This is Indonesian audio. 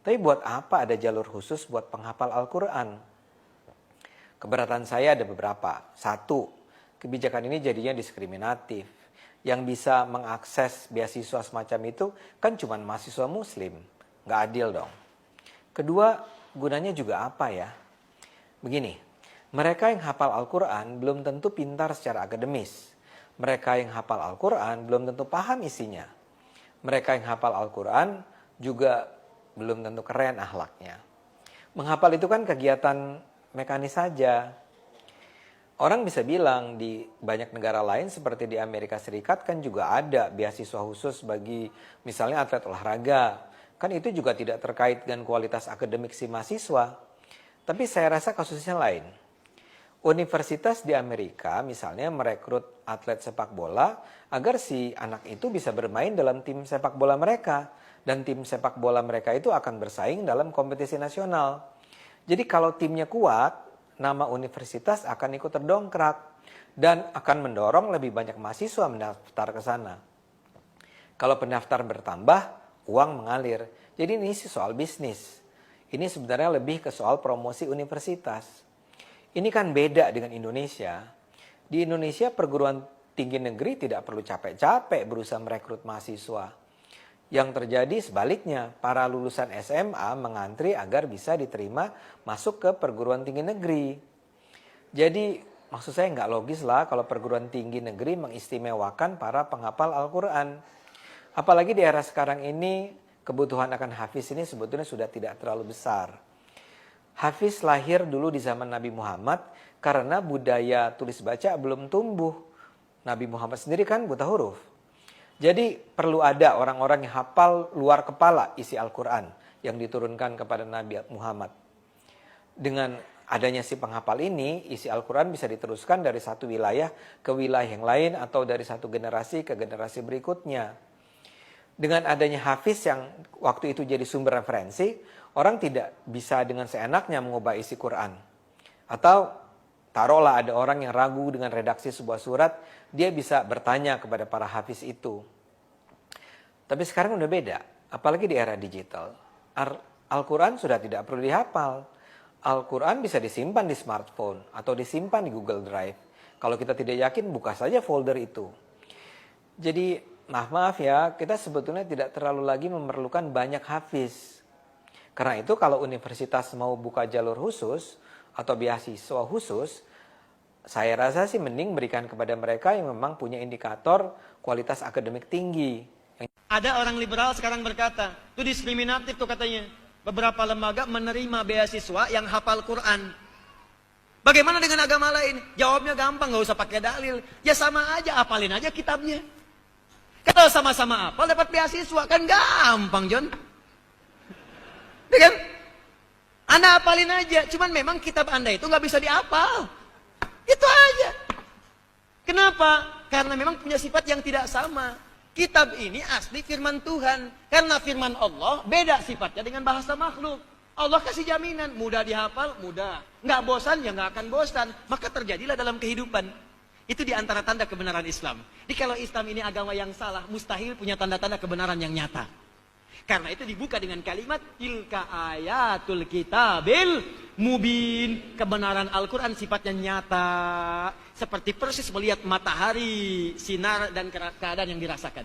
Tapi buat apa ada jalur khusus buat penghafal Al-Quran? Keberatan saya ada beberapa. Satu, kebijakan ini jadinya diskriminatif. Yang bisa mengakses beasiswa semacam itu kan cuma mahasiswa muslim. Nggak adil dong. Kedua, gunanya juga apa ya? Begini, mereka yang hafal Al-Quran belum tentu pintar secara akademis. Mereka yang hafal Al-Quran belum tentu paham isinya. Mereka yang hafal Al-Quran juga belum tentu keren akhlaknya. Menghafal itu kan kegiatan mekanis saja. Orang bisa bilang di banyak negara lain seperti di Amerika Serikat kan juga ada beasiswa khusus bagi misalnya atlet olahraga. Kan itu juga tidak terkait dengan kualitas akademik si mahasiswa. Tapi saya rasa kasusnya lain. Universitas di Amerika misalnya merekrut atlet sepak bola agar si anak itu bisa bermain dalam tim sepak bola mereka. Dan tim sepak bola mereka itu akan bersaing dalam kompetisi nasional. Jadi kalau timnya kuat, nama universitas akan ikut terdongkrak. Dan akan mendorong lebih banyak mahasiswa mendaftar ke sana. Kalau pendaftar bertambah, uang mengalir. Jadi ini sih soal bisnis. Ini sebenarnya lebih ke soal promosi universitas. Ini kan beda dengan Indonesia. Di Indonesia perguruan tinggi negeri tidak perlu capek-capek berusaha merekrut mahasiswa. Yang terjadi sebaliknya, para lulusan SMA mengantri agar bisa diterima masuk ke perguruan tinggi negeri. Jadi maksud saya nggak logis lah kalau perguruan tinggi negeri mengistimewakan para penghafal Al-Quran. Apalagi di era sekarang ini, kebutuhan akan hafiz ini sebetulnya sudah tidak terlalu besar. Hafiz lahir dulu di zaman Nabi Muhammad karena budaya tulis baca belum tumbuh. Nabi Muhammad sendiri kan buta huruf. Jadi perlu ada orang-orang yang hafal luar kepala isi Al-Quran yang diturunkan kepada Nabi Muhammad. Dengan adanya si penghafal ini, isi Al-Quran bisa diteruskan dari satu wilayah ke wilayah yang lain atau dari satu generasi ke generasi berikutnya. Dengan adanya hafiz yang waktu itu jadi sumber referensi, orang tidak bisa dengan seenaknya mengubah isi Quran. Atau taruhlah ada orang yang ragu dengan redaksi sebuah surat, dia bisa bertanya kepada para hafiz itu. Tapi sekarang udah beda, apalagi di era digital. Al-Quran sudah tidak perlu dihafal. Al-Quran bisa disimpan di smartphone atau disimpan di Google Drive. Kalau kita tidak yakin, buka saja folder itu. Jadi maaf ya, kita sebetulnya tidak terlalu lagi memerlukan banyak hafiz. Karena itu kalau universitas mau buka jalur khusus atau beasiswa khusus, saya rasa sih mending berikan kepada mereka yang memang punya indikator kualitas akademik tinggi. Ada orang liberal sekarang berkata, itu diskriminatif tuh katanya. Beberapa lembaga menerima beasiswa yang hafal Quran. Bagaimana dengan agama lain? Jawabnya gampang, gak usah pakai dalil. Ya sama aja, hafalin aja kitabnya. Kalau sama-sama hafal dapat beasiswa, kan gampang John. Kan? Anda hafalin aja, cuman memang kitab Anda itu nggak bisa dihafal. Itu aja. Kenapa? Karena memang punya sifat yang tidak sama. Kitab ini asli firman Tuhan. Karena firman Allah beda sifatnya dengan bahasa makhluk. Allah kasih jaminan, mudah dihafal, mudah. Nggak bosan, ya nggak akan bosan. Maka terjadilah dalam kehidupan. Itu di antara tanda kebenaran Islam. Jadi kalau Islam ini agama yang salah, mustahil punya tanda-tanda kebenaran yang nyata. Karena itu dibuka dengan kalimat tilka ayatul kitabil mubin. Kebenaran Al-Quran sifatnya nyata. Seperti persis melihat matahari, sinar dan keadaan yang dirasakan.